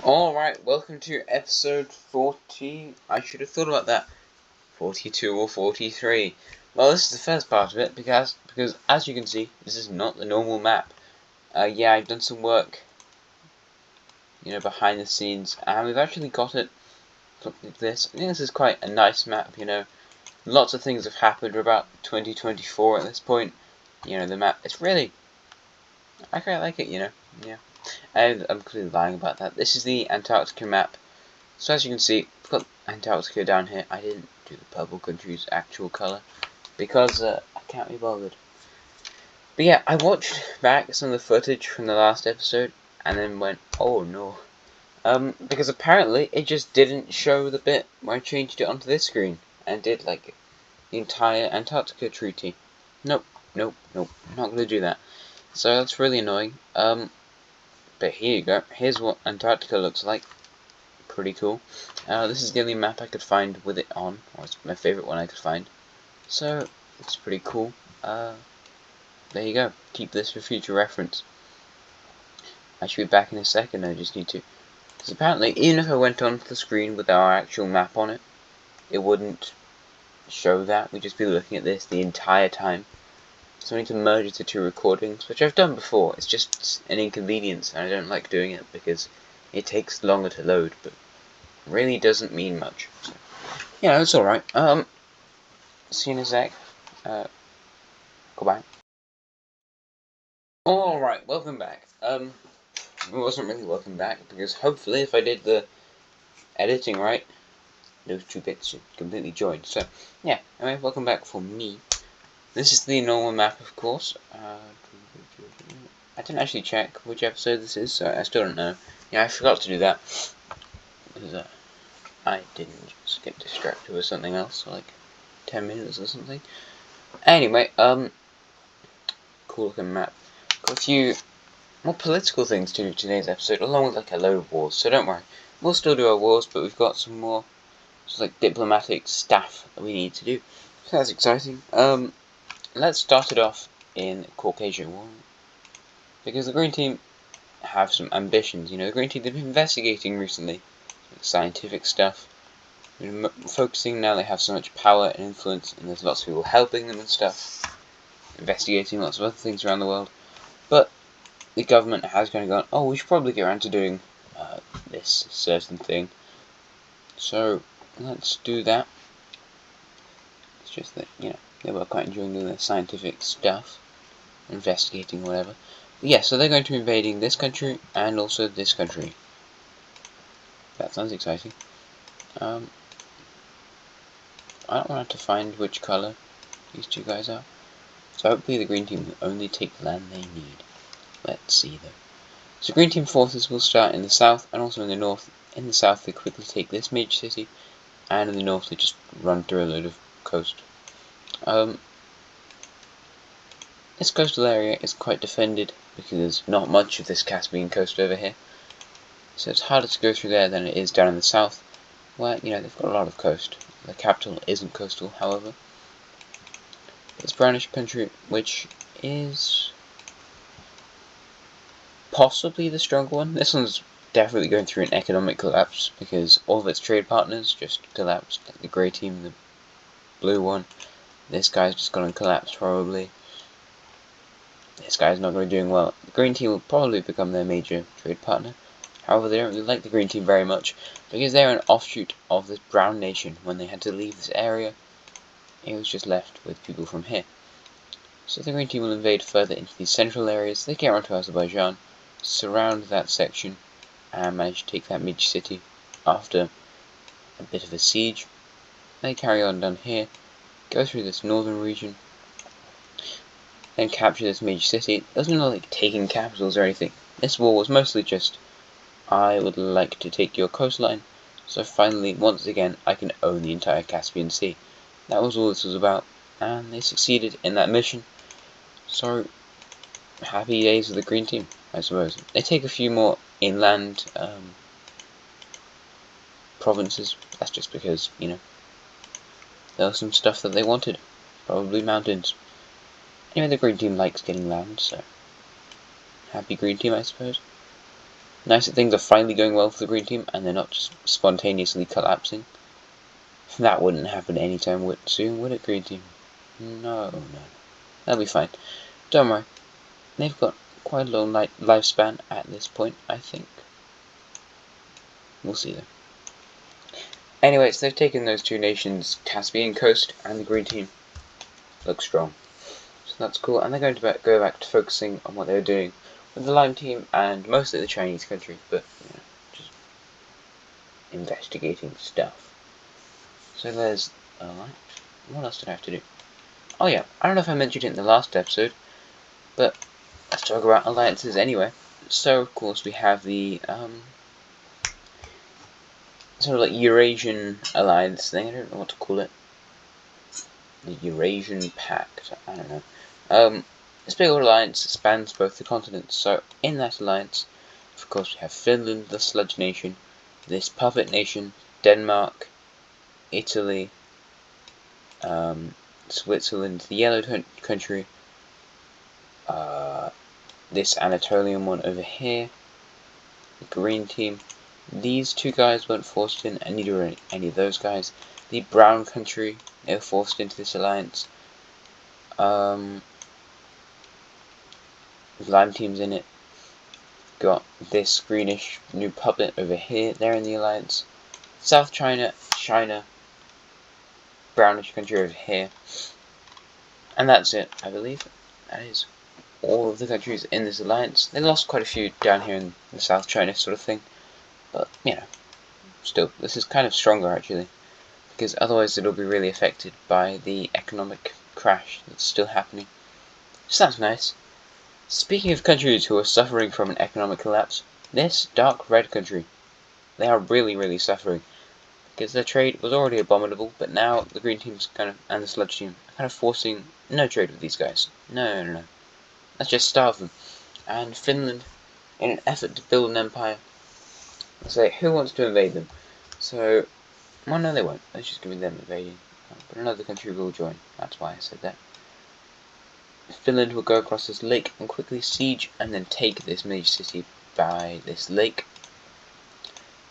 Alright, welcome to episode 40. I should have thought about that. 42 or 43. Well, this is the first part of it because as you can see, this is not the normal map. Yeah, I've done some work, behind the scenes, and we've actually got it like this. I think this is quite a nice map, Lots of things have happened. We're about 2024 at this point. The map, it's really, I quite like it, yeah. I'm clearly lying about that. This is the Antarctica map. So as you can see, we've got Antarctica down here. I didn't do the purple country's actual colour because I can't be bothered. But yeah, I watched back some of the footage from the last episode and then went, oh no. Because apparently it just didn't show the bit where I changed it onto this screen and did like the entire Antarctica treaty. Nope, I'm not going to do that. So that's really annoying. But here you go. Here's what Antarctica looks like. Pretty cool. This is the only map I could find with it on, or it's my favourite one I could find. So it's pretty cool. There you go. Keep this for future reference. I should be back in a second. I just need to, because apparently, even if I went onto the screen with our actual map on it, it wouldn't show that. We'd just be looking at this the entire time. So I need to merge the two recordings, which I've done before. It's just an inconvenience, and I don't like doing it because it takes longer to load, but really doesn't mean much. So, yeah, it's alright. See you in a sec. Goodbye. Alright, welcome back. It wasn't really welcome back, because hopefully if I did the editing right, those two bits should completely join. So, yeah, anyway, welcome back for me. This is the normal map, of course. I didn't actually check which episode this is, so I still don't know. Yeah, I forgot to do that. Because I didn't just get distracted with something else for like 10 minutes or something. Anyway, cool looking map. Got a few more political things to do today's episode, along with like a load of wars, so don't worry. We'll still do our wars, but we've got some more like diplomatic stuff that we need to do. So that's exciting. Let's start it off in Caucasia War. Because the Green Team have some ambitions, the Green Team, they've been investigating recently, like scientific stuff. They're focusing now, they have so much power and influence, and there's lots of people helping them and stuff. Investigating lots of other things around the world. But the government has kind of gone, oh, we should probably get around to doing this certain thing. So, let's do that. It's just that, they were quite enjoying doing the scientific stuff, investigating whatever. But yeah, so they're going to be invading this country and also this country. That sounds exciting. I don't want to find which colour these two guys are. So hopefully the Green Team will only take the land they need. Let's see though. So Green Team forces will start in the south and also in the north. In the south they quickly take this major city, and in the north they just run through a load of coast. This coastal area is quite defended because there's not much of this Caspian coast over here. So it's harder to go through there than it is down in the south, where, they've got a lot of coast. The capital isn't coastal, however. It's brownish country, which is possibly the stronger one. This one's definitely going through an economic collapse because all of its trade partners just collapsed. Like the grey team, the blue one. This guy's just gonna collapse probably. This guy's not going to be doing well. The green team will probably become their major trade partner. However, they don't really like the green team very much because they're an offshoot of this brown nation. When they had to leave this area, it was just left with people from here. So the green team will invade further into these central areas. They get onto Azerbaijan, surround that section, and manage to take that major city after a bit of a siege. They carry on down here, go through this northern region, then capture this major city. There's no like taking capitals or anything. This war was mostly just, I would like to take your coastline, so finally, once again, I can own the entire Caspian Sea. That was all this was about, and they succeeded in that mission. So, happy days for the Green Team, I suppose. They take a few more inland provinces. That's just because, there was some stuff that they wanted. Probably mountains. Anyway, the Green Team likes getting land, so happy Green Team, I suppose. Nice that things are finally going well for the green team, and they're not just spontaneously collapsing. That wouldn't happen anytime soon, would it, green team? No. That'll be fine. Don't worry. They've got quite a long lifespan at this point, I think. We'll see though. Anyway, so they've taken those two nations, Caspian Coast and the green team. Looks strong. So that's cool, and they're going to go back to focusing on what they were doing with the Lime team and mostly the Chinese country, but just investigating stuff. So there's alright. What else did I have to do? Oh yeah, I don't know if I mentioned it in the last episode, but let's talk about alliances anyway. So of course we have the sort of like Eurasian alliance thing. I don't know what to call it. The Eurasian Pact. I don't know. This big old alliance spans both the continents. So in that alliance, of course, we have Finland, the sludge nation, this puppet nation, Denmark, Italy, Switzerland, the yellow country, this Anatolian one over here, the green team. These two guys weren't forced in, and neither were any of those guys. The brown country, they were forced into this alliance. The Lime team's in it. Got this greenish new puppet over here, they're in the alliance. South China, brownish country over here. And that's it, I believe. That is all of the countries in this alliance. They lost quite a few down here in the South China sort of thing. But, still, this is kind of stronger actually. Because otherwise it'll be really affected by the economic crash that's still happening. So that's nice. Speaking of countries who are suffering from an economic collapse, this dark red country, they are really suffering. Because their trade was already abominable, but now the green team's and the sludge team are kind of forcing no trade with these guys. No. Let's just starve them. And Finland, in an effort to build an empire, say, who wants to invade them? So, well, no, they won't. Let's just give them invading. But another country will join. That's why I said that. Finland will go across this lake and quickly siege and then take this major city by this lake.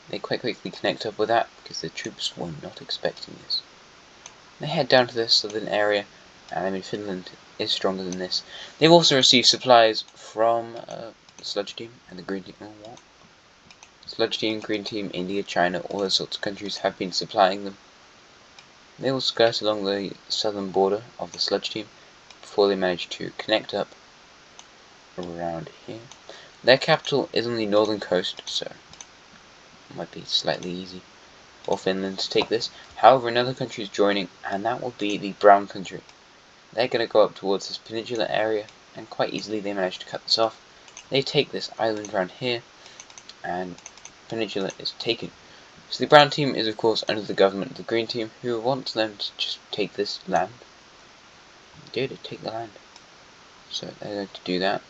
They quite quickly connect up with that because the troops were not expecting this. They head down to this southern area, and Finland is stronger than this. They've also received supplies from the sludge team and the green team. Sludge team, green team, India, China, all those sorts of countries have been supplying them. They will skirt along the southern border of the sludge team before they manage to connect up around here. Their capital is on the northern coast, so it might be slightly easy for Finland to take this. However, another country is joining, and that will be the brown country. They're going to go up towards this peninsula area, and quite easily they manage to cut this off. They take this island around here, and peninsula is taken. So the brown team is of course under the government of the green team, who wants them to just take this land. Dude, take the land. So they're going to do that.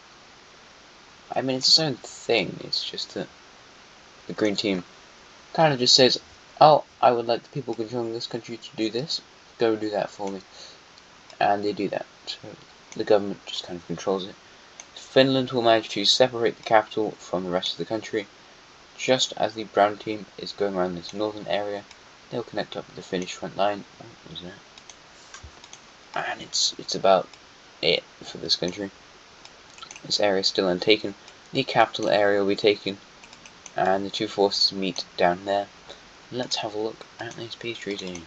I mean, it's its own thing. It's just that the green team kind of just says, oh, I would like the people controlling this country to do this. Go do that for me. And they do that. So the government just kind of controls it. Finland will manage to separate the capital from the rest of the country. Just as the brown team is going around this northern area, they'll connect up with the Finnish front line. What was that? And it's about it for this country. This area is still untaken. The capital area will be taken, and the two forces meet down there. Let's have a look at this peace treaty.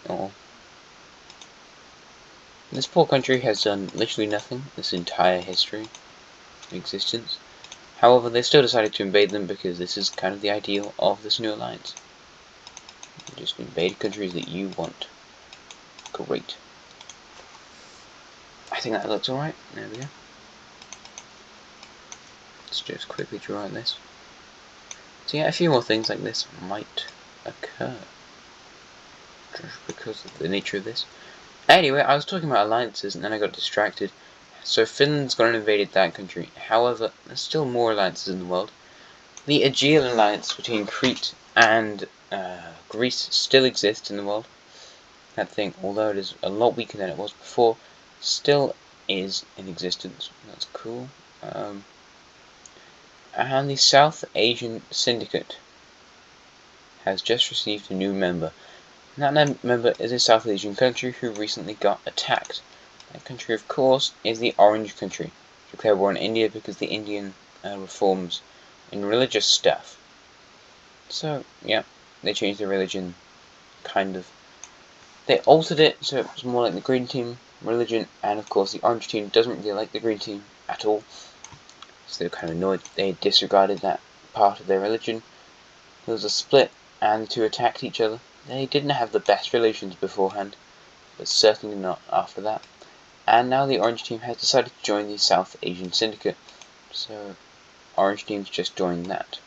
Oh. This poor country has done literally nothing this entire history of existence. However, they still decided to invade them because this is kind of the ideal of this new alliance. You just invade countries that you want. Great. I think that looks alright. There we go. Let's just quickly draw out this. So yeah, a few more things like this might occur. Just because of the nature of this. Anyway, I was talking about alliances and then I got distracted. So Finland's gone and invaded that country. However, there's still more alliances in the world. The Aegean alliance between Crete and Greece still exists in the world. That thing, although it is a lot weaker than it was before, still is in existence. That's cool. And the South Asian Syndicate has just received a new member. And that member is a South Asian country who recently got attacked. That country, of course, is the Orange Country, declared war on India because the Indian reforms in religious stuff. So, yeah, they changed their religion, kind of. They altered it so it was more like the Green Team religion, and of course the Orange Team doesn't really like the Green Team at all. So they were kind of annoyed. They disregarded that part of their religion. There was a split, and the two attacked each other. They didn't have the best relations beforehand, but certainly not after that. And now the Orange Team has decided to join the South Asian Syndicate. So, Orange Team's just joined that.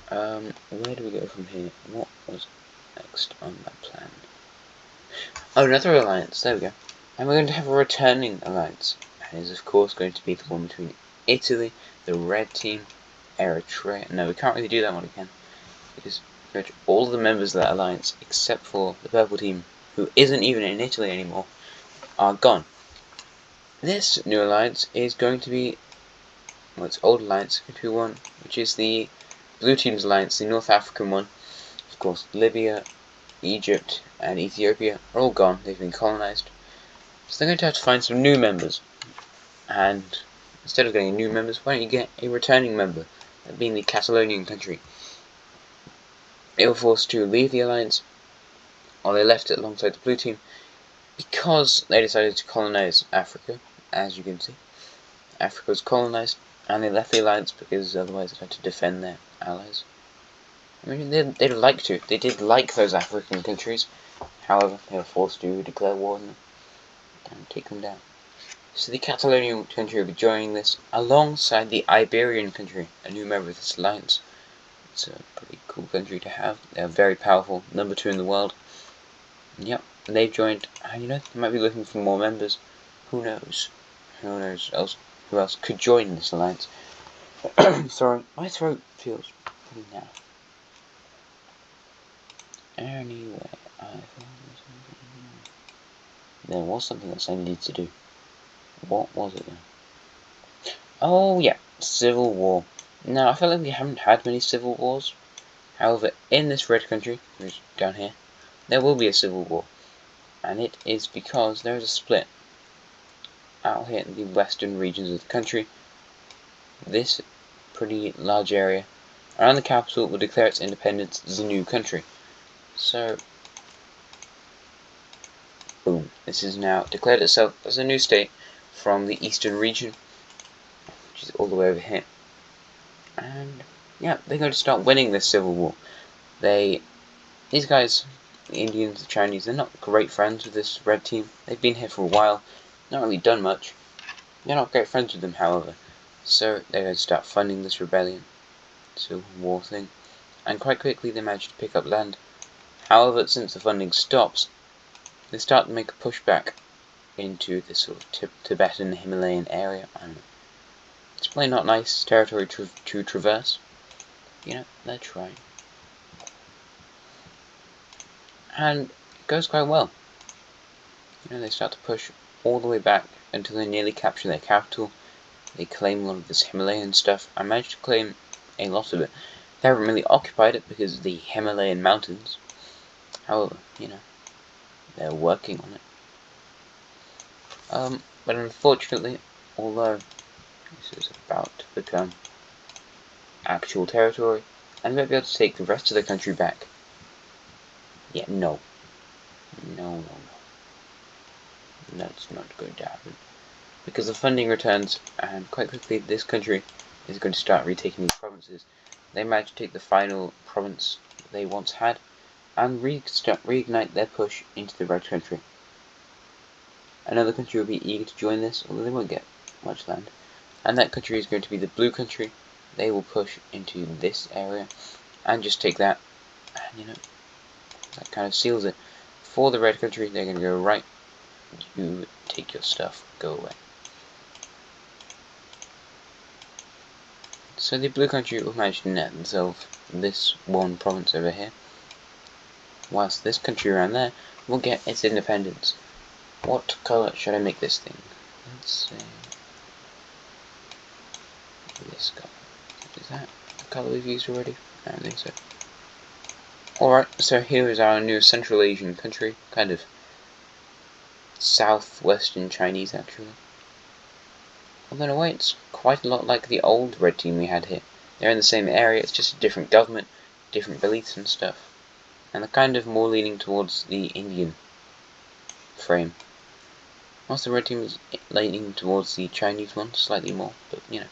Where do we go from here? What was next on my plan? Oh, another alliance. There we go. And we're going to have a returning alliance. And it is, of course, going to be the one between Italy, the Red Team, Eritrea. No, we can't really do that one again, because pretty much all of the members of that alliance, except for the Purple Team, who isn't even in Italy anymore, are gone. This new alliance is going to be, well, its old alliance, going to be one, which is the Blue Team's alliance, the North African one. Of course, Libya, Egypt, and Ethiopia are all gone. They've been colonized. So they're going to have to find some new members. And instead of getting new members, why don't you get a returning member, that being the Catalonian country. They were forced to leave the alliance, or they left it alongside the Blue Team, because they decided to colonize Africa, as you can see. Africa was colonized, and they left the alliance because otherwise they had to defend their allies. I mean, they'd like to. They did like those African countries. However, they were forced to declare war on them and take them down. So the Catalonian country will be joining this alongside the Iberian country, a new member of this alliance. It's a pretty cool country to have. They're very powerful, number 2 in the world. And yep, they've joined, and you know, they might be looking for more members. Who knows? Who knows who else could join this alliance? Sorry, my throat feels pretty naff. Anyway, there was something else I needed to do. What was it then? Oh yeah, Civil War. Now, I feel like we haven't had many civil wars. However, in this red country, which is down here, there will be a civil war. And it is because there is a split out here in the western regions of the country. This pretty large area around the capital will declare its independence as a new country. So, boom, this has now declared itself as a new state from the eastern region, which is all the way over here. And yeah, they're going to start winning this civil war. These guys, the Indians, the Chinese, they're not great friends with this red team. They've been here for a while, not really done much. They're not great friends with them, however. So they're going to start funding this rebellion, civil war thing. And quite quickly they manage to pick up land. However, since the funding stops, they start to make a pushback into this sort of Tibetan Himalayan area. And it's probably not nice territory to traverse. You know, they're trying. And it goes quite well. You know, they start to push all the way back until they nearly capture their capital. They claim a lot of this Himalayan stuff. I managed to claim a lot of it. They haven't really occupied it because of the Himalayan mountains. However, you know, they're working on it. But unfortunately, although this is about to become actual territory, and they'll be able to take the rest of the country back. Yeah, no. No. That's not going to happen. Because the funding returns, and quite quickly this country is going to start retaking these provinces. They managed to take the final province they once had, and reignite their push into the red country. Another country will be eager to join this, although they won't get much land. And that country is going to be the blue country. They will push into this area, and just take that, and you know, that kind of seals it. For the red country, they're going to go, right, you take your stuff, go away. So the blue country will manage to net themselves this one province over here, whilst this country around there will get its independence. What colour should I make this thing? Let's say for this colour. Is that the colour we've used already? I don't think so. Alright, so here is our new Central Asian country, kind of southwestern Chinese actually. Although in a way it's quite a lot like the old red team we had here. They're in the same area, it's just a different government, different beliefs and stuff. And they're kind of more leaning towards the Indian frame. Whilst the red team is leaning towards the Chinese one slightly more, but you know,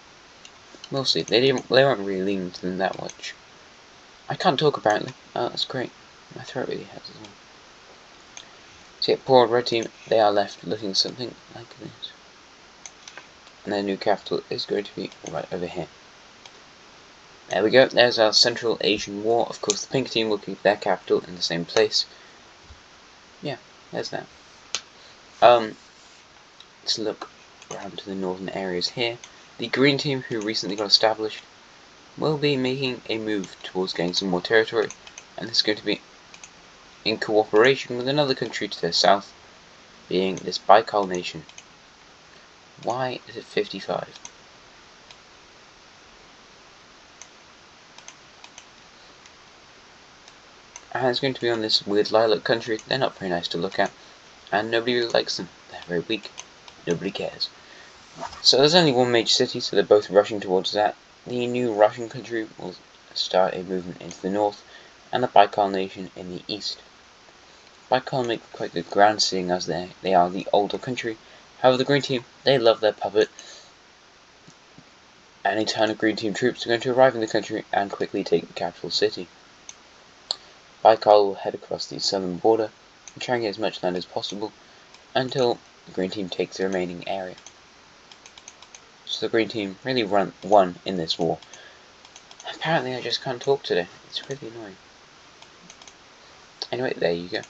we'll see. They weren't really leaning to them that much. I can't talk apparently. Oh, that's great. My throat really hurts as well. So yeah, poor red team, they are left looking something like this. And their new capital is going to be right over here. There we go, there's our Central Asian War. Of course the pink team will keep their capital in the same place. Yeah, there's that. Let's look around to the northern areas here. The green team, who recently got established, will be making a move towards getting some more territory, and this is going to be in cooperation with another country to their south, being this Baikal nation. Why is it 55? And it's going to be on this weird lilac country. They're not very nice to look at, and nobody really likes them. They're very weak. Nobody cares. So there's only one major city, so they're both rushing towards that. The new Russian country will start a movement into the north, and the Baikal nation in the east. Baikal make quite good ground, seeing as they are the older country. However, the green team, they love their puppet, and a ton of green team troops are going to arrive in the country and quickly take the capital city. Baikal will head across the southern border and try and get as much land as possible until the green team takes the remaining area. So the green team really won in this war. Apparently I just can't talk today. It's really annoying. Anyway, there you go.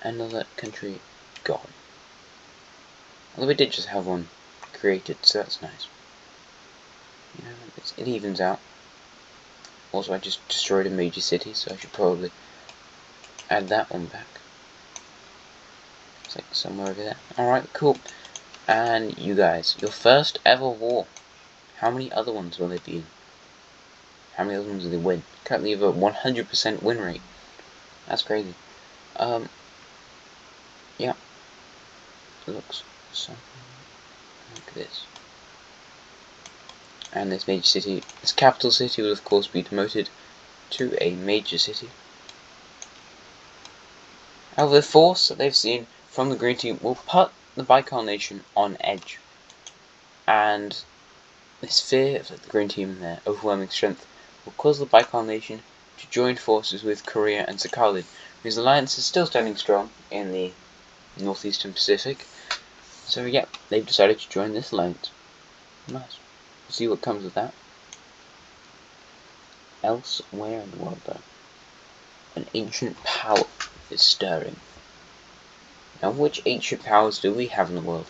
Another country gone. Although we did just have one created, so that's nice. You know, it evens out. Also, I just destroyed a major city, so I should probably add that one back. It's like somewhere over there. Alright, cool. And you guys, your first ever war. How many other ones will there be in? How many other ones will they win? Currently you have a 100% win rate. That's crazy. Yeah. It looks something like this. And this major city, this capital city, will of course be demoted to a major city. However, the force that they've seen from the green team will put the Baikal nation on edge. And this fear of the green team and their overwhelming strength will cause the Baikal nation to join forces with Korea and Sakhalin, whose alliance is still standing strong in the northeastern Pacific. So yeah, they've decided to join this alliance. Nice. We'll see what comes of that. Elsewhere in the world though, an ancient power is stirring. Now which ancient powers do we have in the world?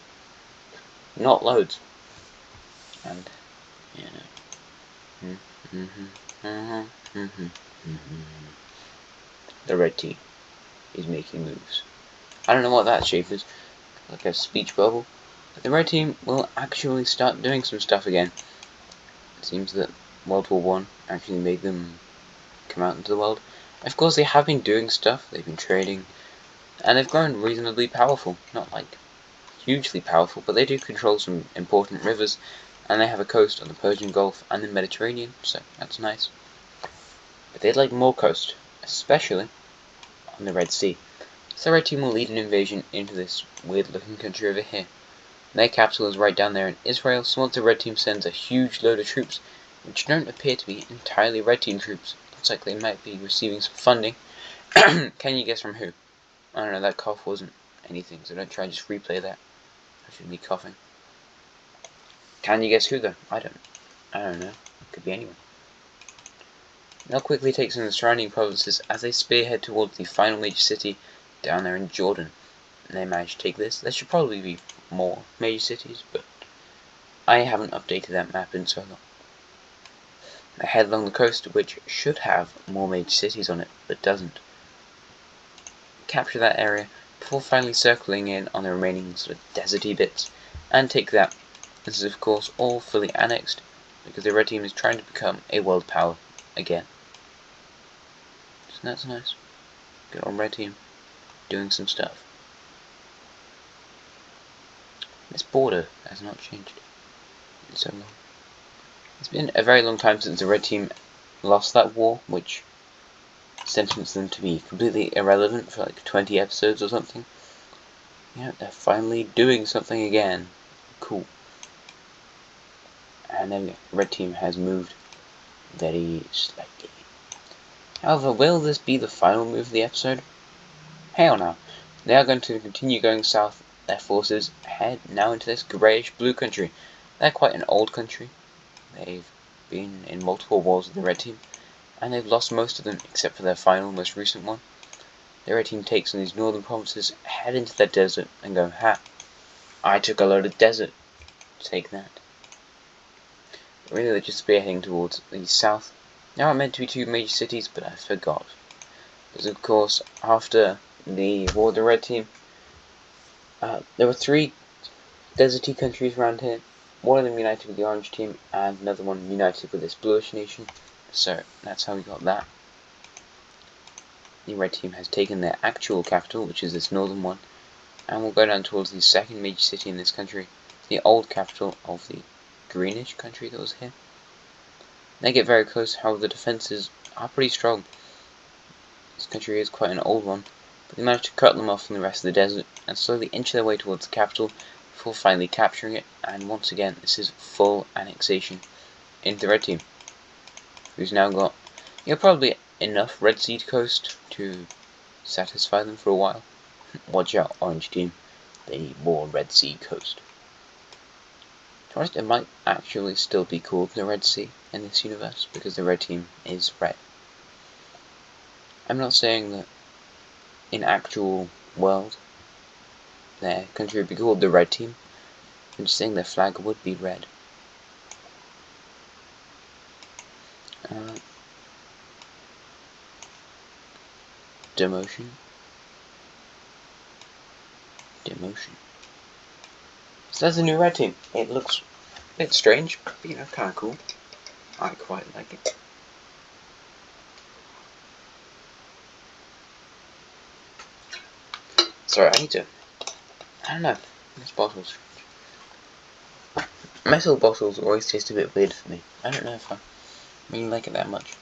Not loads. And, you know. The red team is making moves. I don't know what that shape is. Like a speech bubble. But the red team will actually start doing some stuff again. It seems that World War I actually made them come out into the world. Of course they have been doing stuff, they've been trading, and they've grown reasonably powerful. Not like hugely powerful, but they do control some important rivers, and they have a coast on the Persian Gulf and the Mediterranean, so that's nice. But they'd like more coast, especially on the Red Sea. So the red team will lead an invasion into this weird looking country over here. Their capital is right down there in Israel, so once the red team sends a huge load of troops, which don't appear to be entirely red team troops, looks like they might be receiving some funding. Can you guess from who? I don't know, that cough wasn't anything, so don't try and just replay that. I shouldn't be coughing. Can you guess who though? I don't know. It could be anyone. They'll quickly take some of the surrounding provinces as they spearhead towards the final major city down there in Jordan. And they manage to take this. There should probably be more major cities, but I haven't updated that map in so long. They head along the coast, which should have more major cities on it, but doesn't. Capture that area before finally circling in on the remaining sort of deserty bits, and take that. This is of course all fully annexed because the red team is trying to become a world power again. So that's nice. Good on red team doing some stuff. This border has not changed in so long. It's been a very long time since the red team lost that war, which sentenced them to be completely irrelevant for like 20 episodes or something. Yeah, they're finally doing something again. Cool. And then the red team has moved very slightly. However, will this be the final move of the episode? Hell no. They are going to continue going south. Their forces head now into this greyish blue country. They're quite an old country. They've been in multiple wars with the red team, and they've lost most of them except for their final, most recent one. The red team takes on these northern provinces, head into the desert, and go, ha! I took a load of desert. Take that. Really, they're just spearheading towards the south. There are meant to be 2 major cities, but I forgot. Because of course, after the war of the red team, there were 3 deserty countries around here. One of them united with the orange team, and another one united with this bluish nation. So that's how we got that. The red team has taken their actual capital, which is this northern one, and will go down towards the second major city in this country, the old capital of the greenish country that was here. They get very close, however the defences are pretty strong. This country is quite an old one, but they managed to cut them off from the rest of the desert and slowly inch their way towards the capital before finally capturing it, and once again this is full annexation into the red team, who's now got, probably enough Red Sea coast to satisfy them for a while. Watch out, orange team, they need more Red Sea coast. To be honest, it might actually still be called the Red Sea in this universe, because the red team is red. I'm not saying that in actual world their country would be called the red team. I'm just saying their flag would be red. Demotion. So there's a new red team. It looks a bit strange, but kind of cool. I quite like it. Sorry, I don't know, this bottle's strange. Metal bottles always taste a bit weird for me. I don't know if I really like it that much.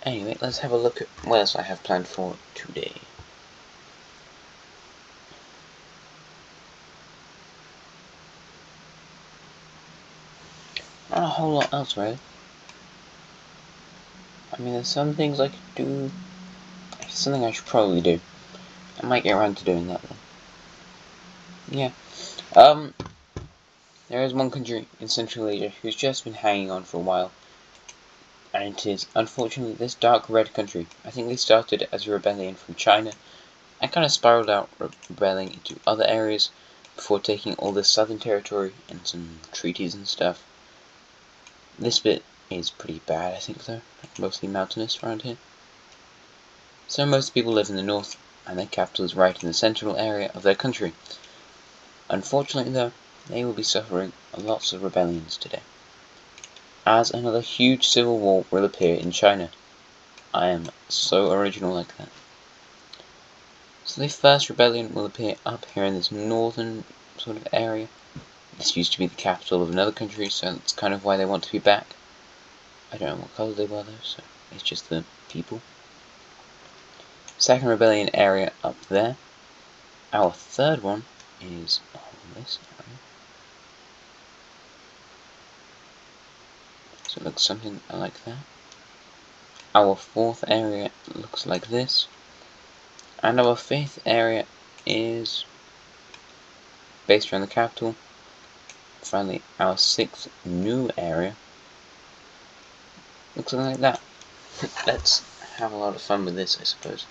Anyway, let's have a look at what else I have planned for today. Not a whole lot else, really. I mean, there's some things I could do. It's something I should probably do. I might get around to doing that then. Yeah. There is one country in Central Asia who's just been hanging on for a while. And it is, unfortunately, this dark red country. I think they started as a rebellion from China and kind of spiraled out, rebelling into other areas before taking all this southern territory and some treaties and stuff. This bit is pretty bad, I think, though. Mostly mountainous around here. So most people live in the north, and their capital is right in the central area of their country. Unfortunately, though, they will be suffering lots of rebellions today, as another huge civil war will appear in China. I am so original like that. So the first rebellion will appear up here in this northern sort of area. This used to be the capital of another country, so that's kind of why they want to be back. I don't know what colour they were though, so it's just the people. Second rebellion area up there. Our third one is on this area. So it looks something like that. Our fourth area looks like this. And our fifth area is based around the capital. Finally, our sixth new area looks something like that. Let's have a lot of fun with this, I suppose,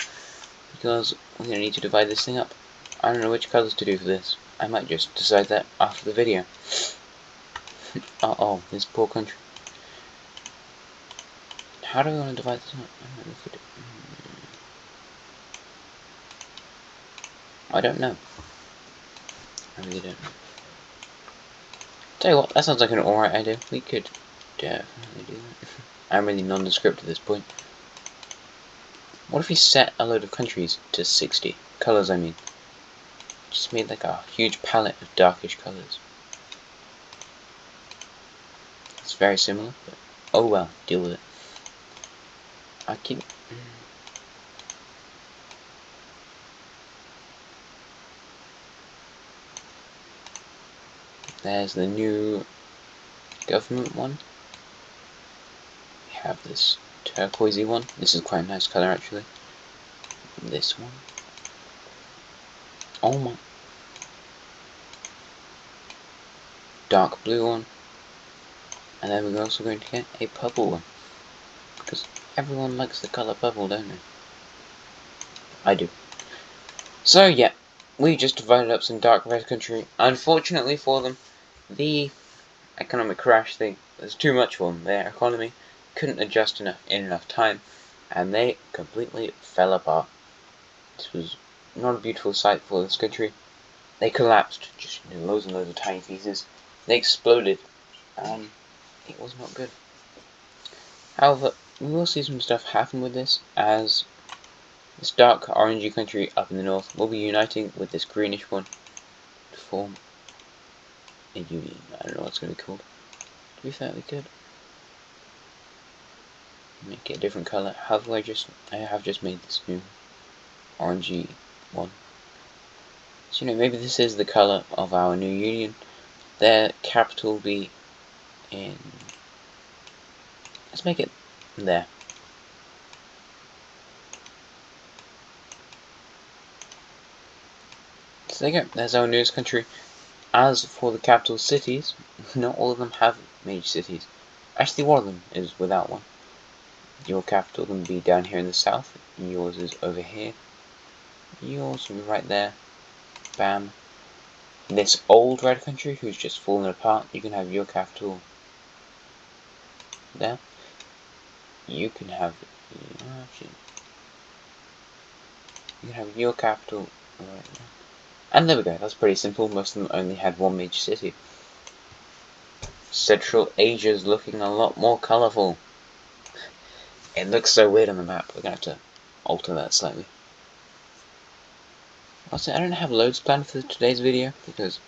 because we're going to need to divide this thing up. I don't know which colours to do for this. I might just decide that after the video. Uh-oh, this poor country. How do we want to divide this up? I don't know. I really don't know. Tell you what, that sounds like an alright idea. We could definitely do that. I'm really nondescript at this point. What if we set a load of countries to 60? Colours, I mean. Just made like a huge palette of darkish colours. It's very similar, but oh well, deal with it. I keep... There's the new government one. We have this turquoisey one. This is quite a nice colour actually. This one. Oh my. Dark blue one. And then we're also going to get a purple one. Because everyone likes the colour purple, don't they? I do. So yeah, we just divided up some dark red country. Unfortunately for them, the economic crash thing was too much for them. Their economy couldn't adjust in enough time, and they completely fell apart. This was not a beautiful sight for this country. They collapsed just into loads and loads of tiny pieces. They exploded. It was not good. However, we will see some stuff happen with this, as this dark orangey country up in the north will be uniting with this greenish one to form a union. I don't know what it's going to be called. To be fair, we could make it a different colour. However, I have just made this new orangey one. So maybe this is the colour of our new union. Their capital will be in... Let's make it there. So there you go, there's our newest country. As for the capital cities, not all of them have major cities. Actually, one of them is without one. Your capital can be down here in the south, and yours is over here. Yours will be right there. Bam. In this old red country, who's just fallen apart, you can have your capital there. You can have your capital right there. And there we go, that's pretty simple. Most of them only had one major city. Central Asia's looking a lot more colourful. It looks so weird on the map, we're going to have to alter that slightly. Also, I don't have loads planned for today's video, because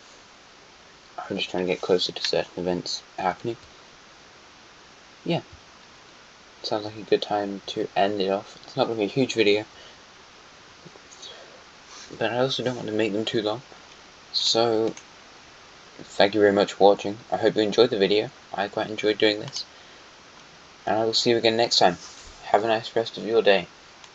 I'm just trying to get closer to certain events happening. Yeah. Sounds like a good time to end it off. It's not going to be a huge video, but I also don't want to make them too long. So, thank you very much for watching. I hope you enjoyed the video. I quite enjoyed doing this. And I will see you again next time. Have a nice rest of your day.